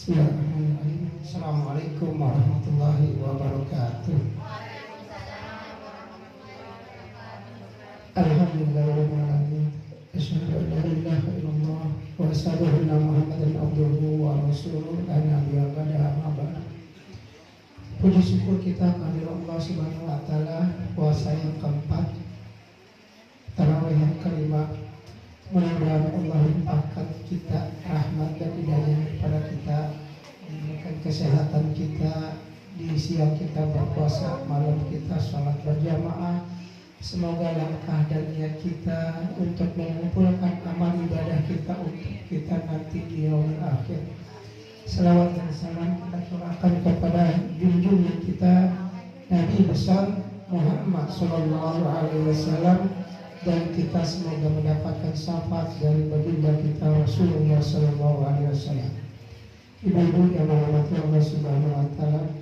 Bismillahirrahmanirrahim. Assalamualaikum warahmatullahi wabarakatuh. Alhamdulillahirrahmanirrahim. Asyhadu an la ilaha illallah wa asyhadu anna Muhammadan abduhu wa rasuluh la nabiyya ba'da amma ba'd. Puji syukur kita kehadirat Allah Subhanahu wa taala, puasa yang keempat, tarawih yang kelima. Mudah-mudahan Allah limpahkan kita rahmat dan hidayah kepada kita, memberikan kesehatan kita di siang kita berpuasa, malam kita sholat berjamaah. Semoga langkah dan niat kita untuk mengumpulkan amal ibadah kita untuk kita nanti di yaumul akhir. Selawat dan salam kita curahkan kepada junjungan kita Nabi besar Muhammad sallallahu alaihi wasallam, dan kita semoga mendapatkan syafaat dari baginda kita Rasulullah sallallahu alaihi wasallam. Ibu-ibu yang dirahmati Allah Subhanahu wa taala,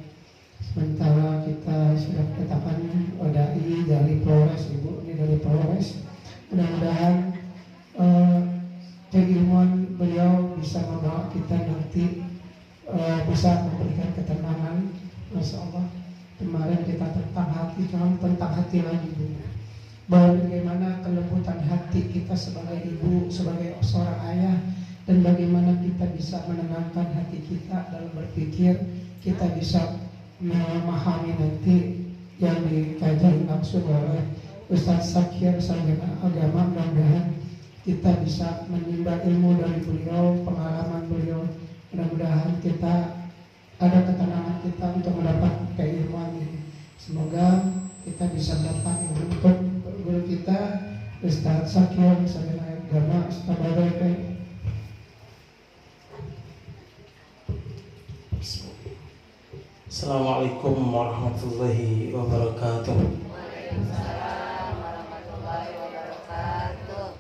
sementara kita sudah katakan dai dari Polres, Ibu ini dari Polres, mudah-mudahan keilmuan beliau bisa membawa kita nanti bisa memberikan ketenangan. Masya Allah, kemarin kita tentang hati, sekarang tentang hati lagi, Bu. Bahwa bagaimana kelembutan hati kita sebagai ibu, sebagai seorang ayah, dan bagaimana kita bisa menenangkan hati kita dalam berpikir, kita bisa memahami nanti yang dikaji langsung oleh Ustaz Sakir Sarjana Agama. Mudah-mudahan kita bisa menimba ilmu dari beliau, pengalaman beliau. Mudah-mudahan kita ada ketenangan kita untuk mendapat keilmuan ini. Semoga kita bisa mendapat ilmu untuk guru kita Ustaz Sakir Sarjana Agama. Assalamualaikum warahmatullahi wabarakatuh. Waalaikumsalam warahmatullahi wabarakatuh.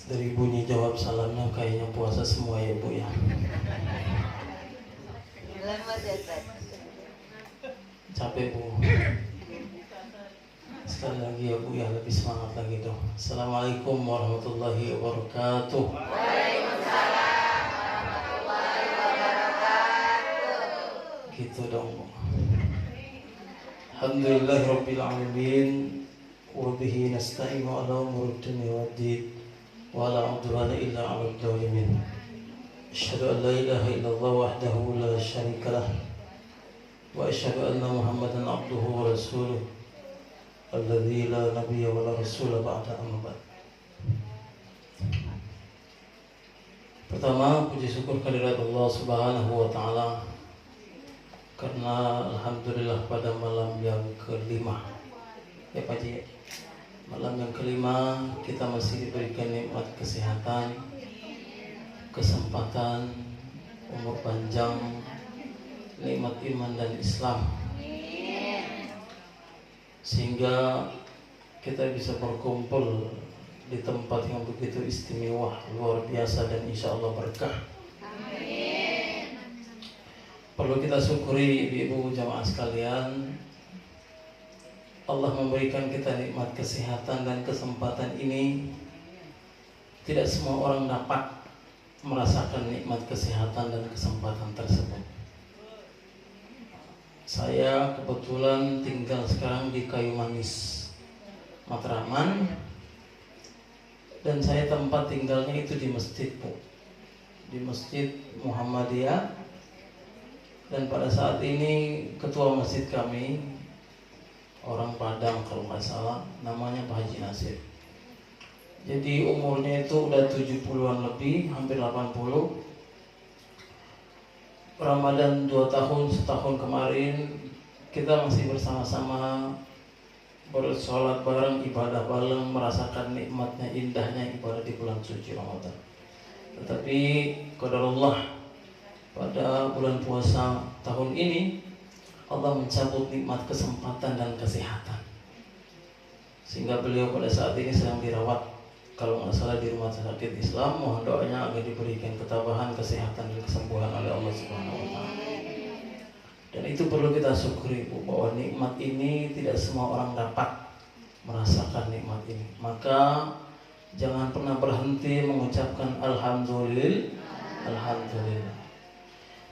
Dari bunyi jawab salamnya kayaknya puasa semua ya Bu ya. Capek Bu. Sekali lagi ya Bu ya, lebih semangat lagi dong. Assalamualaikum warahmatullahi wabarakatuh. Waalaikumsalam warahmatullahi wabarakatuh. Gitu dong Bu. Alhamdulillahirabbil alamin wa bihi nasta'inu ala umuri dunya waddin wa la udwana illa 'alal zalimin. Asyhadu an la ilaha illallah wahdahu la syarika lah wa asyhadu anna Muhammadan abduhu wa rasuluh alladzi la nabiyya wa la rasula ba'da amma ba'd. Pertama, puji syukur kehadirat Allah Subhanahu wa taala karena alhamdulillah pada malam yang kelima ya Pak Ji, malam yang kelima kita masih diberikan nikmat kesehatan, kesempatan, umur panjang, nikmat iman dan Islam, sehingga kita bisa berkumpul di tempat yang begitu istimewa, luar biasa, dan insya Allah berkah. Perlu kita syukuri ibu-ibu jamaah sekalian, Allah memberikan kita nikmat kesehatan dan kesempatan ini. Tidak semua orang dapat merasakan nikmat kesehatan dan kesempatan tersebut. Saya kebetulan tinggal sekarang di Kayu Manis, Matraman, dan saya tempat tinggalnya itu di masjid Bu, di Masjid Muhammadiyah. Dan pada saat ini ketua masjid kami orang Padang kalau nggak salah, namanya Pak Haji Nasir. Jadi umurnya itu udah 70-an lebih, hampir 80. Ramadan 2 tahun, setahun kemarin kita masih bersama-sama bersolat bareng, ibadah bareng, merasakan nikmatnya, indahnya ibadah di bulan suci Ramadan. Tetapi qadarullah, pada bulan puasa tahun ini Allah mencabut nikmat kesempatan dan kesehatan, sehingga beliau pada saat ini sedang dirawat, kalau nggak salah di rumah sakit Islam. Mohon doanya agar diberikan ketabahan, kesehatan dan kesembuhan oleh Allah Subhanahu wa taala. Dan itu perlu kita syukuri Bu, bahwa nikmat ini tidak semua orang dapat merasakan nikmat ini. Maka jangan pernah berhenti mengucapkan alhamdulillah Alhamdulillah.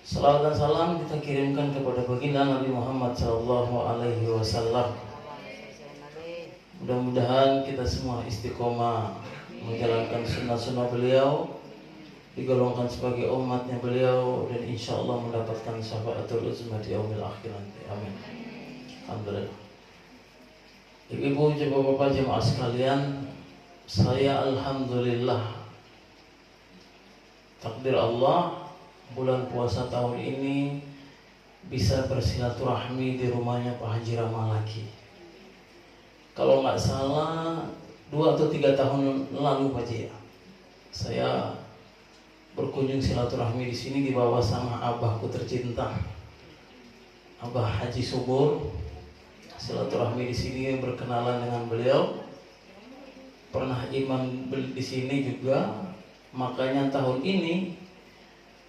Salawat dan salam kita kirimkan kepada baginda Nabi Muhammad SAW. Mudah-mudahan kita semua istiqomah menjalankan sunnah-sunnah beliau, digolongkan sebagai umatnya beliau, dan insya Allah mendapatkan syafaatul uzma di yaumil akhir nanti. Amin. Alhamdulillah. Ibu-ibu, bapak-bapak jemaah sekalian, saya alhamdulillah takdir Allah bulan puasa tahun ini bisa bersilaturahmi di rumahnya Pak Haji Rama lagi. Kalau nggak salah 2 atau 3 tahun lalu Pak Haji, saya berkunjung silaturahmi di sini dibawa sama abahku tercinta, Abah Haji Subur. Silaturahmi di sini berkenalan dengan beliau. Pernah imam di sini juga. Makanya tahun ini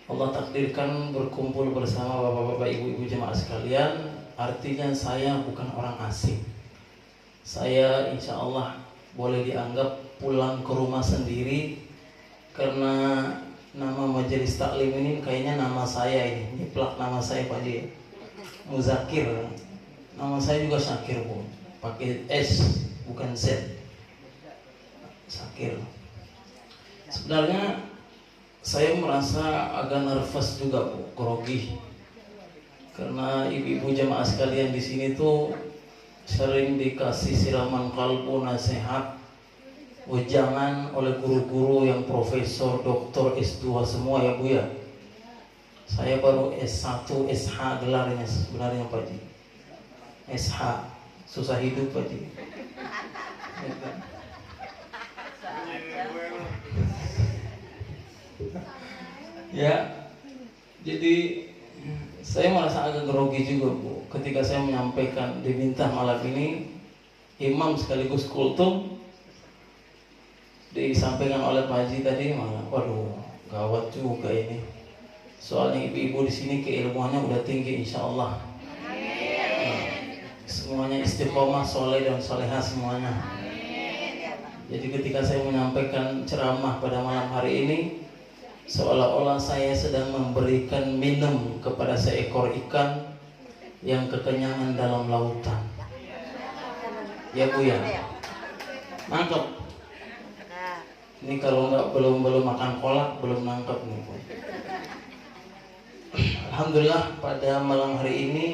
Allah takdirkan berkumpul bersama bapak-bapak, ibu-ibu jemaah sekalian. Artinya saya bukan orang asing. Saya insya Allah boleh dianggap pulang ke rumah sendiri, karena nama majelis taklim ini kayaknya nama saya ini, nyiplak nama saya Pak Haji Muzakir. Nama saya juga Syakir Bu, pakai S bukan Z. Syakir. Sebenarnya saya merasa agak nervous juga Bu, grogi. Karena ibu-ibu jemaah sekalian di sini tuh sering dikasih siraman kalbu nasihat, wejangan oleh guru-guru yang profesor, doktor, S2 semua ya Bu ya. Saya baru S1, SH gelarnya sebenarnya Pak Ji. SH, susah hidup Pak Ji. Ya, jadi saya merasa agak grogi juga Bu, ketika saya menyampaikan diminta malam ini imam sekaligus kultum disampaikan oleh Pak Haji tadi, malah waduh gawat juga ini. Soalnya ibu-ibu di sini keilmuannya udah tinggi insya Allah. Semuanya istiqomah, soleh dan solehah semuanya. Jadi ketika saya menyampaikan ceramah pada malam hari ini, seolah-olah saya sedang memberikan minum kepada seekor ikan yang kekenyangan dalam lautan. Ya Bu ya, nangkep. Ini kalau nggak belum makan kolak belum nangkep nih Bu. Alhamdulillah pada malam hari ini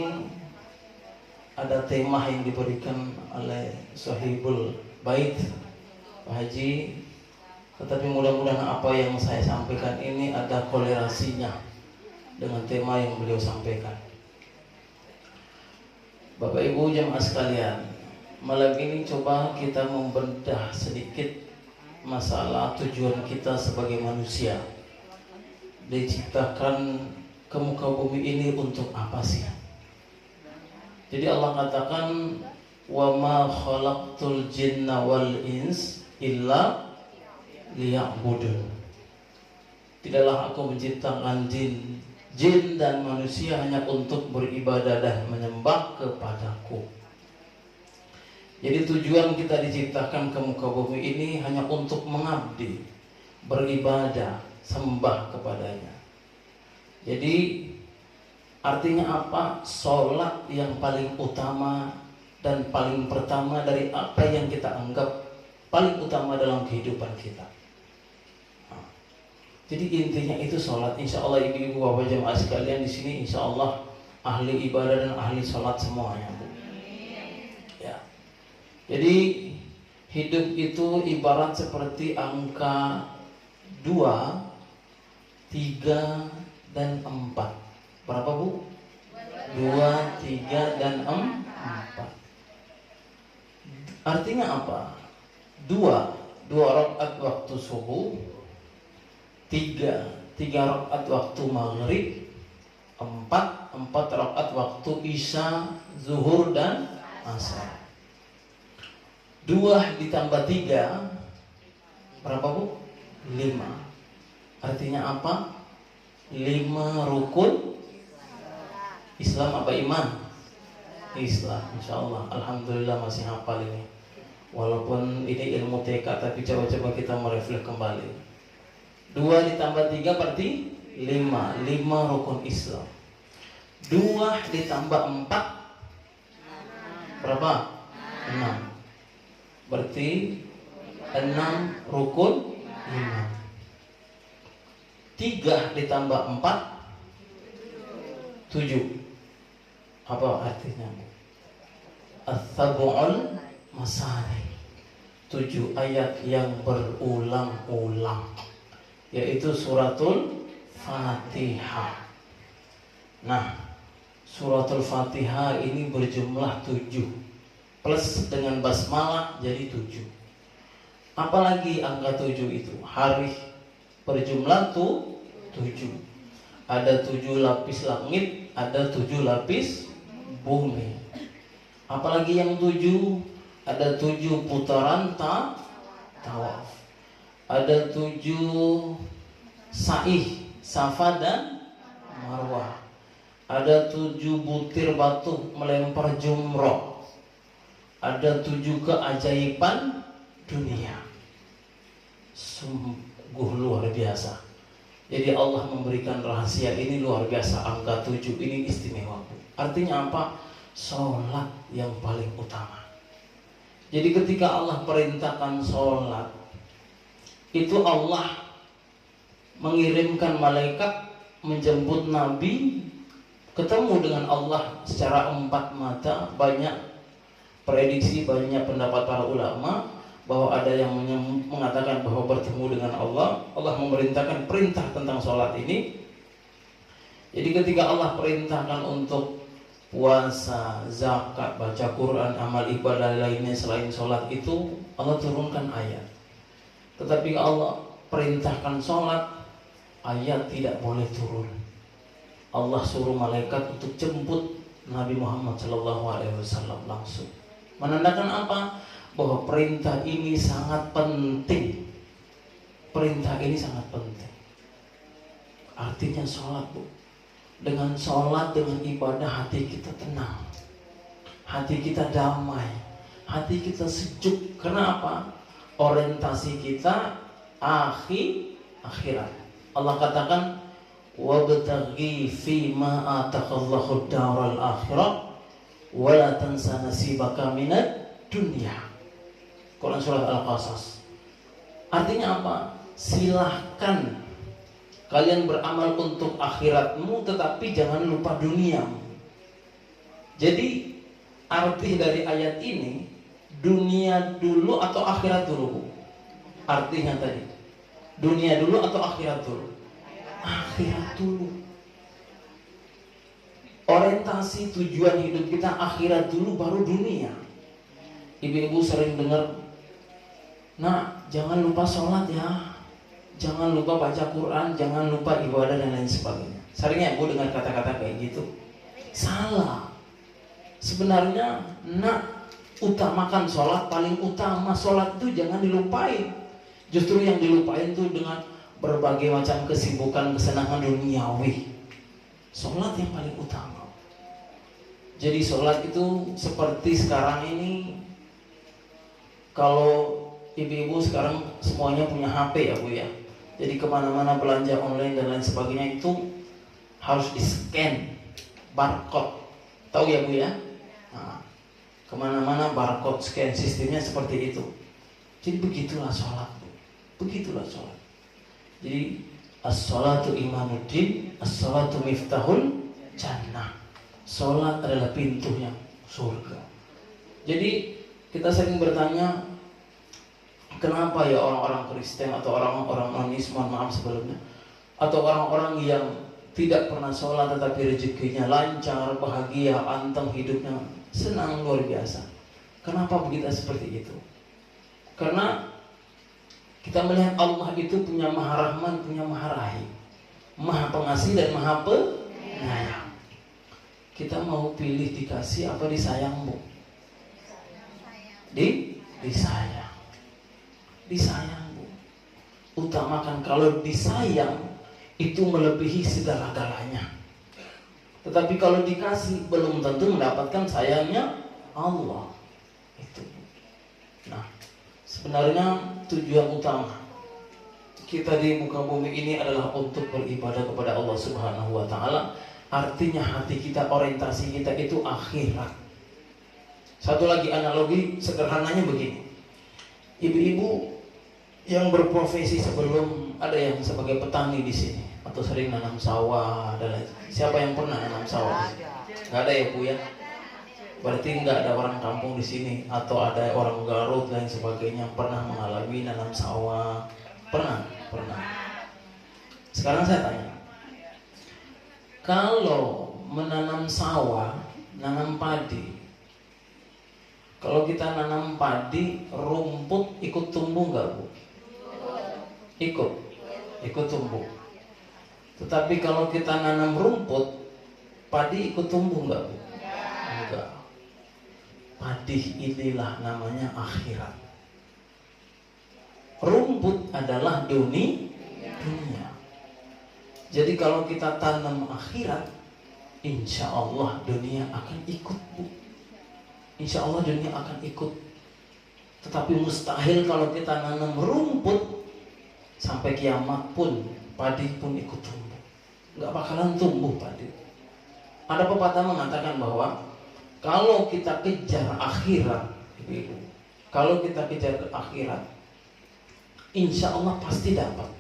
ada tema yang diberikan oleh Sahibul Bait Pak Haji. Tetapi mudah-mudahan apa yang saya sampaikan ini ada kolerasinya dengan tema yang beliau sampaikan. Bapak Ibu jemaah sekalian, malam ini coba kita membedah sedikit masalah tujuan kita sebagai manusia. Diciptakan ke muka bumi ini untuk apa sih? Jadi Allah katakan, "Wa ma khalaqtul jinna wal ins illa liya'budun." Tidaklah aku menciptakan jin dan manusia hanya untuk beribadah dan menyembah kepadaku. Jadi tujuan kita diciptakan ke muka bumi ini hanya untuk mengabdi, beribadah, sembah kepadanya. Jadi artinya apa? Sholat yang paling utama dan paling pertama dari apa yang kita anggap paling utama dalam kehidupan kita. Jadi intinya itu sholat. Insya Allah ibu-ibu bapak jemaah sekalian di sini insya Allah ahli ibadah dan ahli sholat semuanya Bu. Ya. Jadi hidup itu ibarat seperti angka 2, 3, dan 4. Berapa Bu? 2, 3, dan 4. Artinya apa? 2 rakaat waktu subuh, 3 rakaat waktu maghrib, 4 rakaat waktu isya, zuhur, dan asar. 2 ditambah 3 berapa Bu? 5. Artinya apa? 5 rukun Islam apa iman? Islam. Insya Allah. Alhamdulillah masih hafal ini. Walaupun ini ilmu TK, tapi coba-coba kita merefleks kembali. 2 ditambah 3 berarti lima rukun Islam. 2 ditambah 4 berapa? 6. Berarti 6 rukun iman. 3 ditambah 4 7. Apa artinya? As-sab'ul masani. 7 ayat yang berulang-ulang, yaitu suratul Fatihah. Nah, suratul Fatihah ini berjumlah 7 plus dengan basmalah jadi 7. Apalagi angka 7 itu? Harif berjumlah 7. Ada 7 lapis langit, ada 7 lapis bumi. Apalagi yang 7? Ada 7 putaran tawaf. Ada 7 sa'i, safa dan marwah. Ada 7 butir batu melempar jumroh. Ada 7 keajaiban dunia. Sungguh luar biasa. Jadi Allah memberikan rahasia ini luar biasa. Angka 7 ini istimewa. Artinya apa? Sholat yang paling utama. Jadi ketika Allah perintahkan sholat, itu Allah mengirimkan malaikat menjemput Nabi ketemu dengan Allah secara 4 mata. Banyak prediksi, banyak pendapat para ulama bahwa ada yang mengatakan bahwa bertemu dengan Allah. Allah memerintahkan perintah tentang sholat ini. Jadi ketika Allah perintahkan untuk puasa, zakat, baca Quran, amal ibadah lainnya selain sholat, itu Allah turunkan ayat. Tetapi Allah perintahkan sholat, ayat tidak boleh turun. Allah suruh malaikat untuk jemput Nabi Muhammad SAW langsung. Menandakan apa? Bahwa perintah ini sangat penting. Perintah ini sangat penting. Artinya sholat, Bu. Dengan sholat, dengan ibadah, hati kita tenang, hati kita damai, hati kita sejuk. Kenapa? Orientasi kita akhirat. Allah katakan, wabtaghi fima ataqallahu daral akhirah wa la tansa nasibaka minad dunya. Quran surat Al-Qasas. Artinya apa? Silahkan kalian beramal untuk akhiratmu, tetapi jangan lupa duniamu. Jadi arti dari ayat ini, dunia dulu atau akhirat dulu? Artinya tadi, dunia dulu atau akhirat dulu? Akhirat dulu. Orientasi tujuan hidup kita akhirat dulu, baru dunia. Ibu-ibu sering dengar, nak, jangan lupa sholat ya, jangan lupa baca Quran, jangan lupa ibadah dan lain sebagainya. Seringnya ibu dengar kata-kata kayak gitu. Salah. Sebenarnya nak, utamakan sholat, paling utama. Sholat itu jangan dilupain. Justru yang dilupain itu dengan berbagai macam kesibukan, kesenangan duniawi. Sholat yang paling utama. Jadi sholat itu seperti sekarang ini, kalau ibu-ibu sekarang semuanya punya HP ya Bu ya. Jadi kemana-mana belanja online dan lain sebagainya itu harus di-scan barcode. Tahu ya Bu ya? Nah, kemana-mana barcode scan, sistemnya seperti itu. Jadi begitulah sholat Bu. Begitulah sholat. Jadi as-sholatu imanuddin, as-sholatu miftahul jannah. Sholat adalah pintunya surga. Jadi kita sering bertanya, kenapa ya orang-orang Kristen atau orang-orang nonis, mohon maaf sebelumnya, atau orang-orang yang tidak pernah sholat tetapi rezekinya lancar, bahagia, anteng hidupnya, senang luar biasa. Kenapa begitu seperti itu? Karena kita melihat Allah itu punya Maha Rahman, punya Maha Rahim, Maha Pengasih dan Maha Penyayang. Kita mau pilih dikasih apa disayang Bu? Disayang. Disayang Bu. Utamakan. Kalau disayang itu melebihi segala-galanya. Tetapi kalau dikasih belum tentu mendapatkan sayangnya Allah. Itu. Nah, sebenarnya tujuan utama kita di muka bumi ini adalah untuk beribadah kepada Allah Subhanahu wa taala. Artinya hati kita, orientasi kita itu akhirat. Satu lagi analogi sederhananya begini. Ibu-ibu yang berprofesi sebelum, ada yang sebagai petani di sini atau sering nanam sawah dan lain. Siapa yang pernah nanam sawah? Nggak ada ya Bu ya? Berarti nggak ada orang kampung di sini atau ada orang Garut dan sebagainya yang pernah mengalami nanam sawah? Pernah? Sekarang saya tanya, kalau menanam sawah, nanam padi, kalau kita nanam padi, rumput ikut tumbuh nggak Bu? Ikut tumbuh. Tetapi kalau kita nanam rumput, padi ikut tumbuh nggak Bu? Enggak. Padi inilah namanya akhirat. Rumput adalah dunia. Jadi kalau kita tanam akhirat, insya Allah dunia akan ikut Bu. Insya Allah dunia akan ikut. Tetapi mustahil kalau kita nanam rumput, sampai kiamat pun padi pun ikut tumbuh. Nggak bakalan tumbuh padi. Ada pepatah mengatakan bahwa kalau kita kejar akhirat, ibu-ibu, kalau kita kejar akhirat, insya Allah pasti dapat.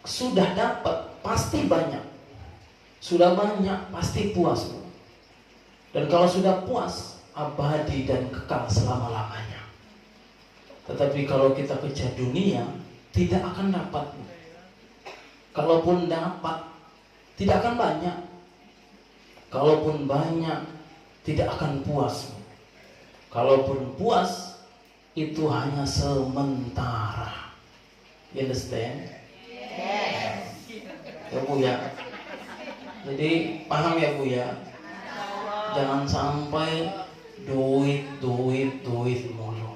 Sudah dapat pasti banyak. Sudah banyak pasti puas. Dan kalau sudah puas, abadi dan kekal selama-lamanya. Tetapi kalau kita kejar dunia, tidak akan dapat. Kalaupun dapat, tidak akan banyak. Kalaupun banyak, tidak akan puas. Kalaupun puas, itu hanya sementara. You understand? Yes. Ya Bu ya. Jadi paham ya Bu ya. Jangan sampai duit mulu.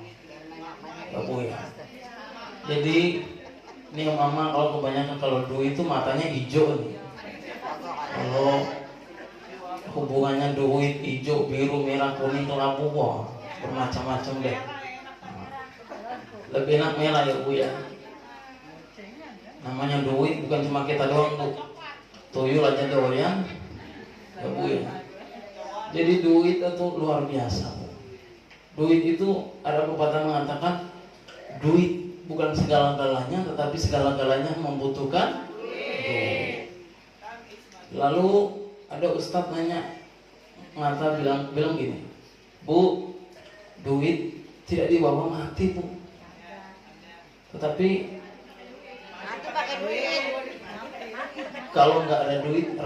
Ya Bu ya. Jadi ini mama kalau kebanyakan kalau duit itu matanya hijau nih. Kalau hubungannya duit hijau, biru, merah, kuning, kelabu, wah, bermacam-macam deh. Lebih enak merah ya Bu ya. Namanya duit bukan cuma kita doang Bu. Tuyul aja doyan ya Bu ya. Jadi duit itu luar biasa Bu. Duit itu ada pepatah mengatakan duit bukan segala-galanya, tetapi segala-galanya membutuhkan duit. Lalu ada ustadz nanya, bilang gini, Bu, duit tidak dibawa mati Bu, tetapi Mati pakai duit. kalau nggak ada duit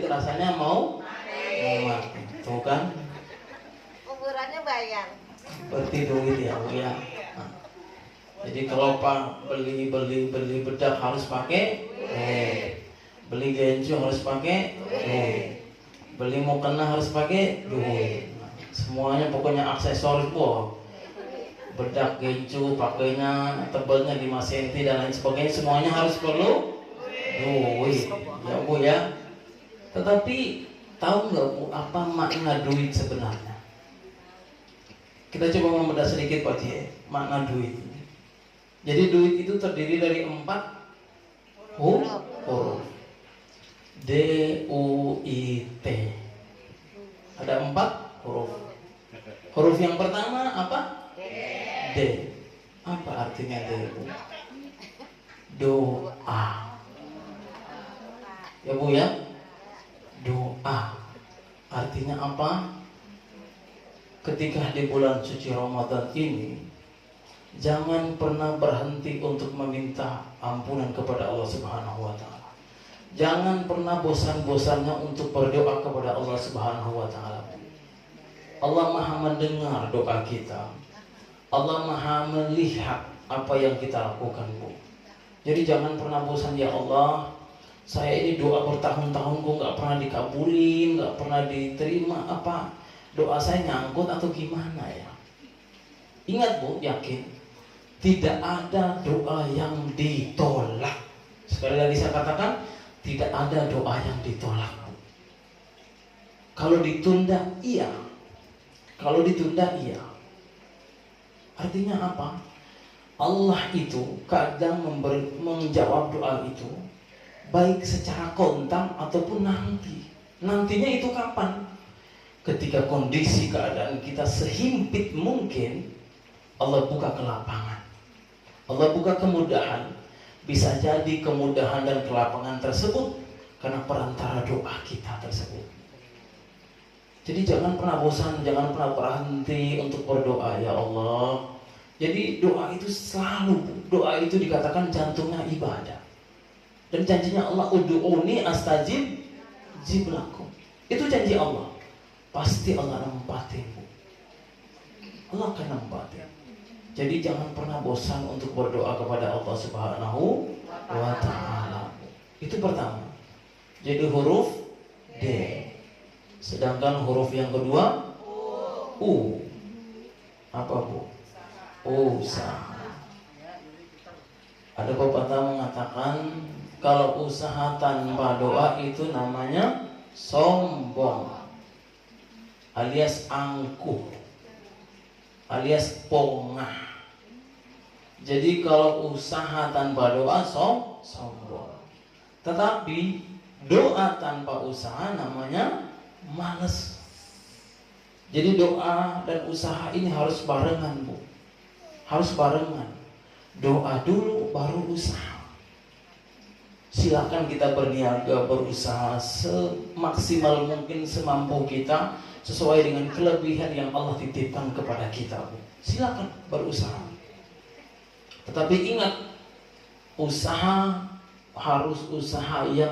rasanya, mau mati, tuh kan? Kuburannya bayar. Berarti duit ya Bu ya. Nah, jadi kalau Pak beli bedak harus pakai beli genjo harus pakai beli mukena harus pakai duit. Semuanya pokoknya aksesoris Bu. Bedak genjo pakainya tebalnya 5 cm dan lain sebagainya, semuanya harus perlu duit ya Bu ya. Tetapi tahu nggak Bu apa makna duit sebenarnya? Kita coba membedah sedikit Pak Cie, makna duit. Jadi duit itu terdiri dari 4 huruf. D-U-I-T. Ada 4 huruf. Huruf yang pertama apa? D. Apa artinya D? Doa. Ya Bu ya? Doa. Artinya apa? Ketika di bulan suci Ramadan ini, jangan pernah berhenti untuk meminta ampunan kepada Allah Subhanahu wa taala. Jangan pernah bosan-bosannya untuk berdoa kepada Allah Subhanahu wa taala. Allah Maha mendengar doa kita. Allah Maha melihat apa yang kita lakukan, Bu. Jadi jangan pernah bosan, ya Allah, saya ini doa bertahun-tahun kok nggak pernah dikabulin, nggak pernah diterima, apa doa saya nyangkut atau gimana ya? Ingat Bu, yakin tidak ada doa yang ditolak. Sekali lagi saya katakan, tidak ada doa yang ditolak Bu. Kalau ditunda iya, kalau ditunda iya. Artinya apa? Allah itu kadang menjawab doa itu baik secara kontan ataupun nanti. Nantinya itu kapan? Ketika kondisi keadaan kita sehimpit mungkin, Allah buka kelapangan, Allah buka kemudahan. Bisa jadi kemudahan dan kelapangan tersebut karena perantara doa kita tersebut. Jadi jangan pernah bosan, jangan pernah berhenti untuk berdoa, ya Allah. Jadi doa itu selalu, doa itu dikatakan jantungnya ibadah. Dan janjinya Allah, ud'uni astajib lakum. Itu janji Allah. Pasti Allah nempatin, Bu. Allah akan nempatin. Jadi jangan pernah bosan untuk berdoa kepada Allah Subhanahu wa ta'ala. Itu pertama. Jadi huruf D. Sedangkan huruf yang kedua U. Apa, Bu? Usaha. Ada pepatah mengatakan kalau usaha tanpa doa itu namanya sombong, alias angkuh, alias pongah. Jadi kalau usaha tanpa doa sombong. Tetapi doa tanpa usaha namanya malas. Jadi doa dan usaha ini harus barengan, Bu. Harus barengan. Doa dulu baru usaha. Silakan kita berniaga, berusaha semaksimal mungkin, semampu kita, sesuai dengan kelebihan yang Allah titipkan kepada kita, Bu. Silakan berusaha. Tetapi ingat, usaha harus usaha yang